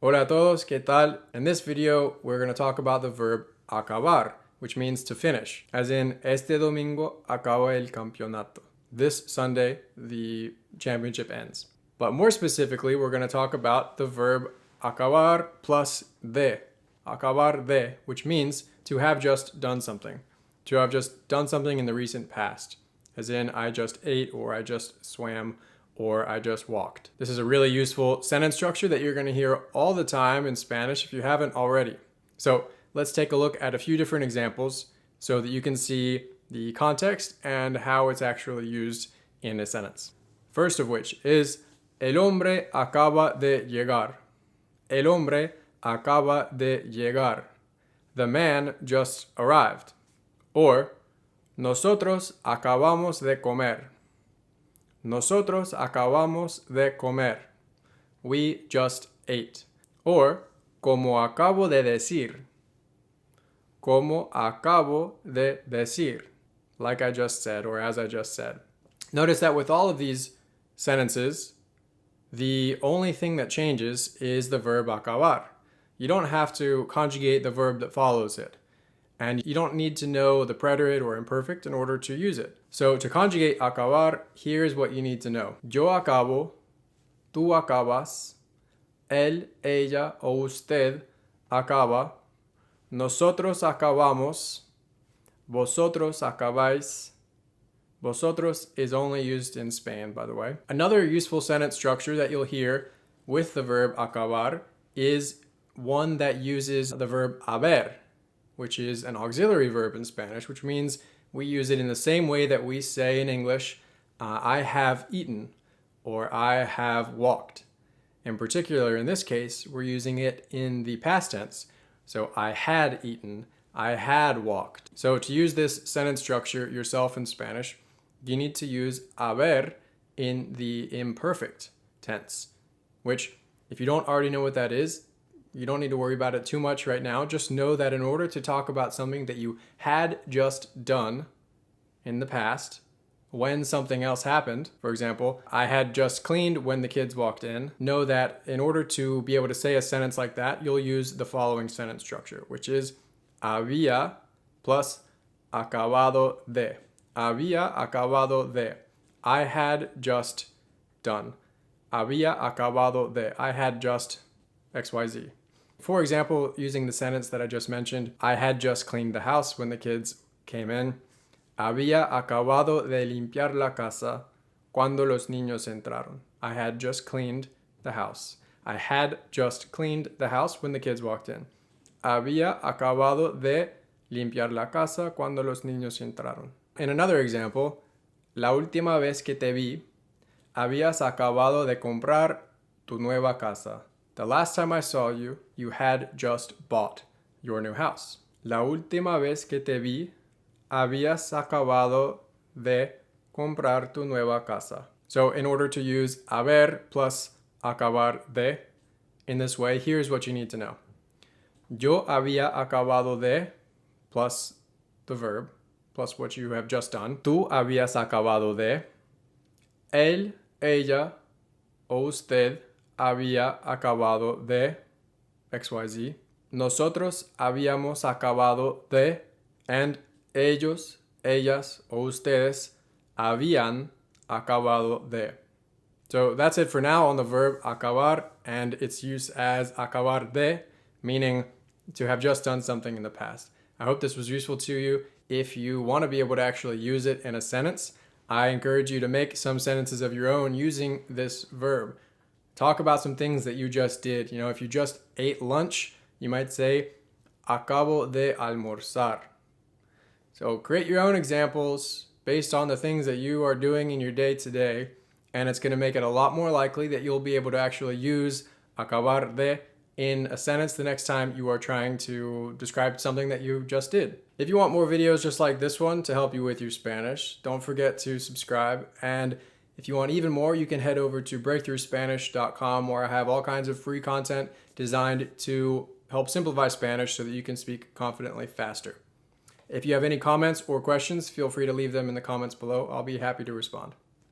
Hola a todos, ¿qué tal? In this video, we're going to talk about the verb acabar, which means to finish, as in, este domingo acaba el campeonato. This Sunday, the championship ends. But more specifically, we're going to talk about the verb acabar plus acabar de, which means to have just done something. To have just done something in the recent past, as in, I just ate, or I just swam, or I just walked. This is a really useful sentence structure that you're going to hear all the time in Spanish if you haven't already. So let's take a look at a few different examples so that you can see the context and how it's actually used in a sentence. First of which is, el hombre acaba de llegar. El hombre acaba de llegar. The man just arrived. Or, nosotros acabamos de comer. Nosotros acabamos de comer. We just ate. Or, como acabo de decir. Como acabo de decir. Like I just said, or as I just said. Notice that with all of these sentences, the only thing that changes is the verb acabar. You don't have to conjugate the verb that follows it. And you don't need to know the preterite or imperfect in order to use it. So to conjugate acabar, here's what you need to know. Yo acabo, tú acabas, él, ella o usted acaba, nosotros acabamos, vosotros acabáis. Vosotros is only used in Spain, by the way. Another useful sentence structure that you'll hear with the verb acabar is one that uses the verb haber, which is an auxiliary verb in Spanish, which means we use it in the same way that we say in English, I have eaten, or I have walked. In particular, in this case, we're using it in the past tense. So I had eaten, I had walked. So to use this sentence structure yourself in Spanish, you need to use haber in the imperfect tense, which, if you don't already know what that is, you don't need to worry about it too much right now. Just know that in order to talk about something that you had just done in the past, when something else happened, for example, I had just cleaned when the kids walked in, know that in order to be able to say a sentence like that, you'll use the following sentence structure, which is había plus acabado de. Había acabado de. I had just done. Había acabado de. I had just XYZ. For example, using the sentence that I just mentioned, I had just cleaned the house when the kids came in. Había acabado de limpiar la casa cuando los niños entraron. I had just cleaned the house. I had just cleaned the house when the kids walked in. Había acabado de limpiar la casa cuando los niños entraron. In another example, la última vez que te vi, habías acabado de comprar tu nueva casa. The last time I saw you, you had just bought your new house. La última vez que te vi, habías acabado de comprar tu nueva casa. So in order to use haber plus acabar de in this way, here's what you need to know. Yo había acabado de plus the verb plus what you have just done. Tú habías acabado de. Él, ella o usted había acabado de XYZ. Nosotros habíamos acabado de. And ellos, ellas o ustedes habían acabado de. So that's it for now on the verb acabar and its use as acabar de, meaning to have just done something in the past. I hope this was useful to you. If you want to be able to actually use it in a sentence, I encourage you to make some sentences of your own using this verb. Talk about some things that you just did. You know, if you just ate lunch, you might say, acabo de almorzar. So create your own examples based on the things that you are doing in your day to day, and it's going to make it a lot more likely that you'll be able to actually use acabar de in a sentence the next time you are trying to describe something that you just did. If you want more videos just like this one to help you with your Spanish, don't forget to subscribe. And if you want even more, you can head over to breakthroughspanish.com, where I have all kinds of free content designed to help simplify Spanish so that you can speak confidently faster. If you have any comments or questions, feel free to leave them in the comments below. I'll be happy to respond.